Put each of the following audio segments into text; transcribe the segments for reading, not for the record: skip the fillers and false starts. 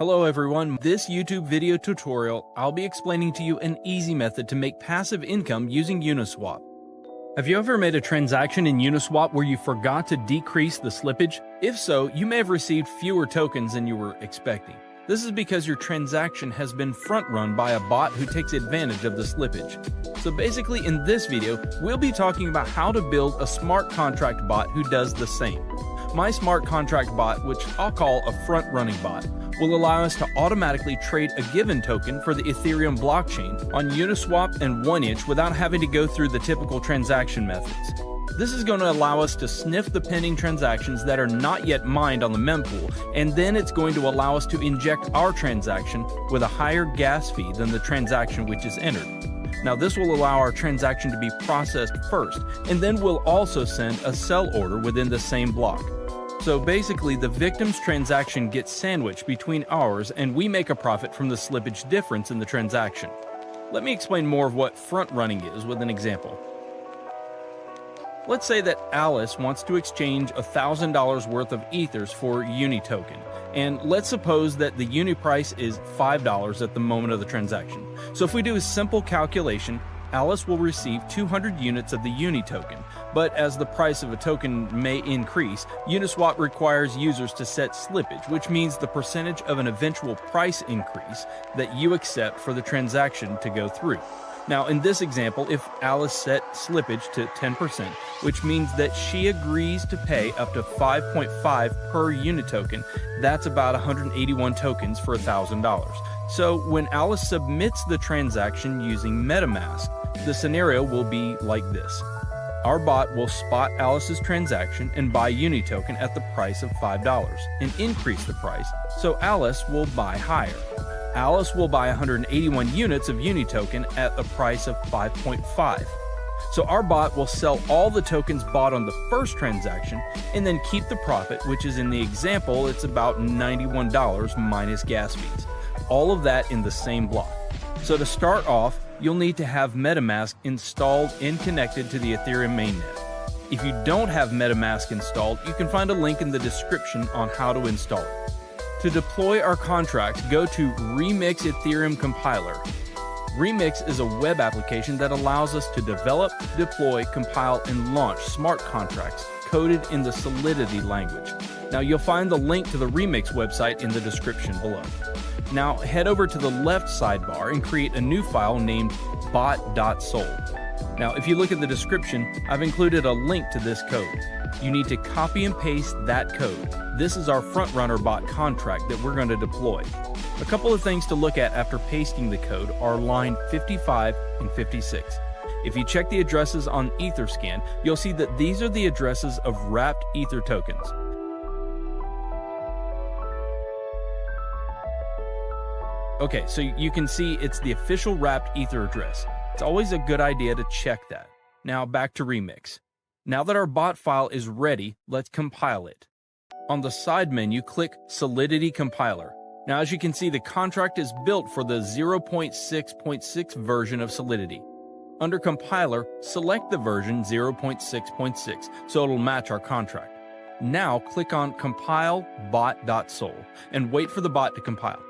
Hello everyone, this YouTube video tutorial, I'll be explaining to you an easy method to make passive income using Uniswap. Have you ever made a transaction in Uniswap where you forgot to decrease the slippage? If so, you may have received fewer tokens than you were expecting. This is because your transaction has been front-run by a bot who takes advantage of the slippage. So basically in this video, we'll be talking about how to build a smart contract bot who does the same. My smart contract bot, which I'll call a front-running bot, will allow us to automatically trade a given token for the Ethereum blockchain on Uniswap and 1inch without having to go through the typical transaction methods. This is going to allow us to sniff the pending transactions that are not yet mined on the mempool, and then it's going to allow us to inject our transaction with a higher gas fee than the transaction which is entered. Now this will allow our transaction to be processed first, and then we'll also send a sell order within the same block. So basically, the victim's transaction gets sandwiched between ours, and we make a profit from the slippage difference in the transaction. Let me explain more of what front-running is with an example. Let's say that Alice wants to exchange $1,000 worth of Ethers for Uni token, and let's suppose that the Uni price is $5 at the moment of the transaction. So if we do a simple calculation, Alice will receive 200 units of the Uni token, but as the price of a token may increase, Uniswap requires users to set slippage, which means the percentage of an eventual price increase that you accept for the transaction to go through. Now in this example, if Alice set slippage to 10%, which means that she agrees to pay up to 5.5 per Uni token, that's about 181 tokens for $1,000. So when Alice submits the transaction using MetaMask, the scenario will be like this. Our bot will spot Alice's transaction and buy Uni token at the price of $5 and increase the price, so Alice will buy higher. Alice will buy 181 units of Uni token at the price of 5.5. So our bot will sell all the tokens bought on the first transaction and then keep the profit, which is in the example, it's about $91 minus gas fees. All of that in the same block. So to start off, you'll need to have MetaMask installed and connected to the Ethereum mainnet. If you don't have MetaMask installed, you can find a link in the description on how to install it. To deploy our contract, go to Remix Ethereum Compiler. Remix is a web application that allows us to develop, deploy, compile, and launch smart contracts coded in the Solidity language. Now you'll find the link to the Remix website in the description below. Now head over to the left sidebar and create a new file named Bot.sol. Now if you look at the description, I've included a link to this code. You need to copy and paste that code. This is our frontrunner bot contract that we're going to deploy. A couple of things to look at after pasting the code are line 55 and 56. If you check the addresses on Etherscan, you'll see that these are the addresses of wrapped Ether tokens. Okay, so you can see it's the official wrapped Ether address. It's always a good idea to check that. Now back to Remix. Now that our bot file is ready, let's compile it. On the side menu, click Solidity Compiler. Now as you can see, the contract is built for the 0.6.6 version of Solidity. Under Compiler, select the version 0.6.6 so it'll match our contract. Now click on Compile Bot.sol and wait for the bot to compile.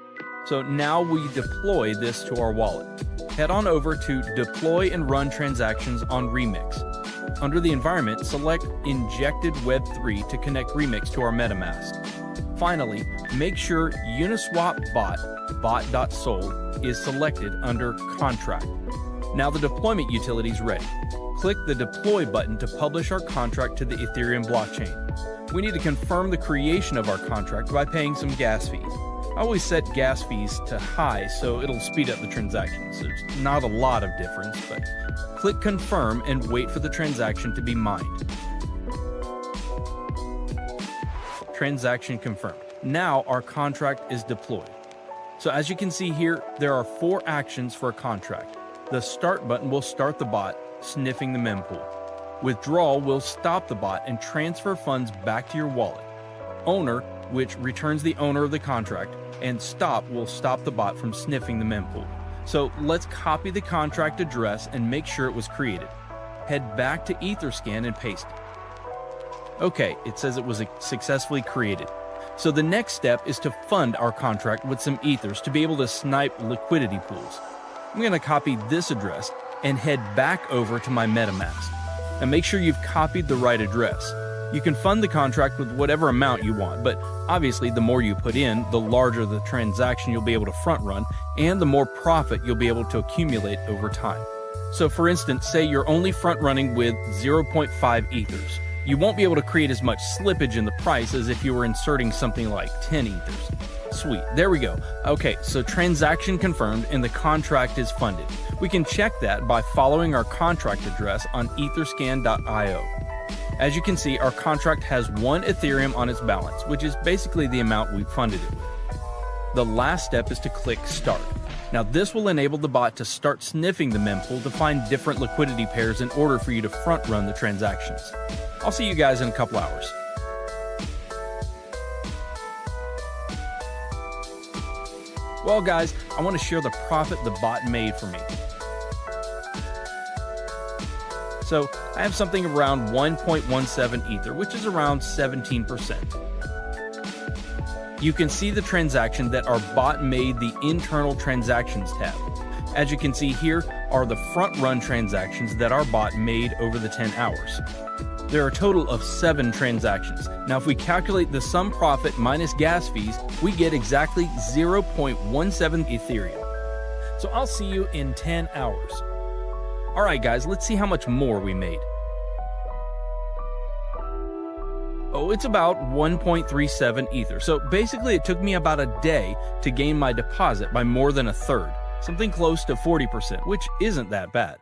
So now we deploy this to our wallet. Head on over to Deploy and Run Transactions on Remix. Under the environment, select Injected Web3 to connect Remix to our MetaMask. Finally, make sure Uniswap Bot.sol is selected under Contract. Now the deployment utility is ready. Click the Deploy button to publish our contract to the Ethereum blockchain. We need to confirm the creation of our contract by paying some gas fees. I always set gas fees to high so it'll speed up the transactions. There's not a lot of difference, but click Confirm and wait for the transaction to be mined. Transaction confirmed. Now our contract is deployed. So as you can see here, there are 4 actions for a contract. The Start button will start the bot, sniffing the mempool. Withdrawal will stop the bot and transfer funds back to your wallet. Owner, which returns the owner of the contract, and Stop will stop the bot from sniffing the mempool. So let's copy the contract address and make sure it was created. Head back to Etherscan and paste it. Okay, it says it was successfully created. So the next step is to fund our contract with some ethers to be able to snipe liquidity pools. I'm going to copy this address and head back over to my MetaMask. Now make sure you've copied the right address. You can fund the contract with whatever amount you want, but obviously the more you put in, the larger the transaction you'll be able to front run, and the more profit you'll be able to accumulate over time. So for instance, say you're only front running with 0.5 ethers. You won't be able to create as much slippage in the price as if you were inserting something like 10 ethers. Sweet, there we go. Okay, so transaction confirmed and the contract is funded. We can check that by following our contract address on etherscan.io. As you can see, our contract has 1 Ethereum on its balance, which is basically the amount we funded it with. The last step is to click Start. Now this will enable the bot to start sniffing the mempool to find different liquidity pairs in order for you to front run the transactions. I'll see you guys in a couple hours. Well guys, I want to share the profit the bot made for me. So I have something around 1.17 Ether, which is around 17%. You can see the transaction that our bot made the internal transactions tab. As you can see here are the front run transactions that our bot made over the 10 hours. There are a total of 7 transactions. Now if we calculate the sum profit minus gas fees, we get exactly 0.17 Ethereum. So I'll see you in 10 hours. Alright guys, let's see how much more we made. Oh, it's about 1.37 Ether. So basically it took me about a day to gain my deposit by more than a third, something close to 40%, which isn't that bad.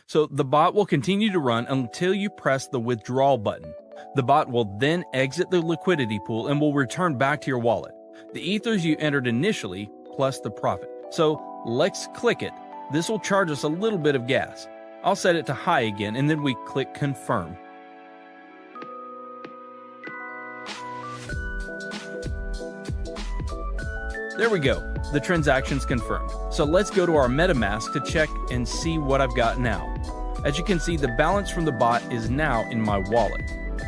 So the bot will continue to run until you press the withdrawal button. The bot will then exit the liquidity pool and will return back to your wallet. The ethers you entered initially plus the profit. So let's click it. This will charge us a little bit of gas. I'll set it to high again and then we click confirm. There we go. The transaction's confirmed. So let's go to our MetaMask to check and see what I've got now. As you can see, the balance from the bot is now in my wallet.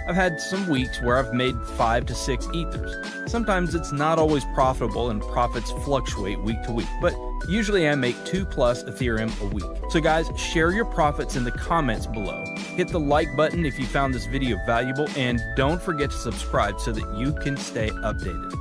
I've had some weeks where I've made 5 to 6 ethers. Sometimes it's not always profitable and profits fluctuate week to week, but usually I make 2+ Ethereum a week. So guys, share your profits in the comments below. Hit the like button if you found this video valuable, and don't forget to subscribe so that you can stay updated.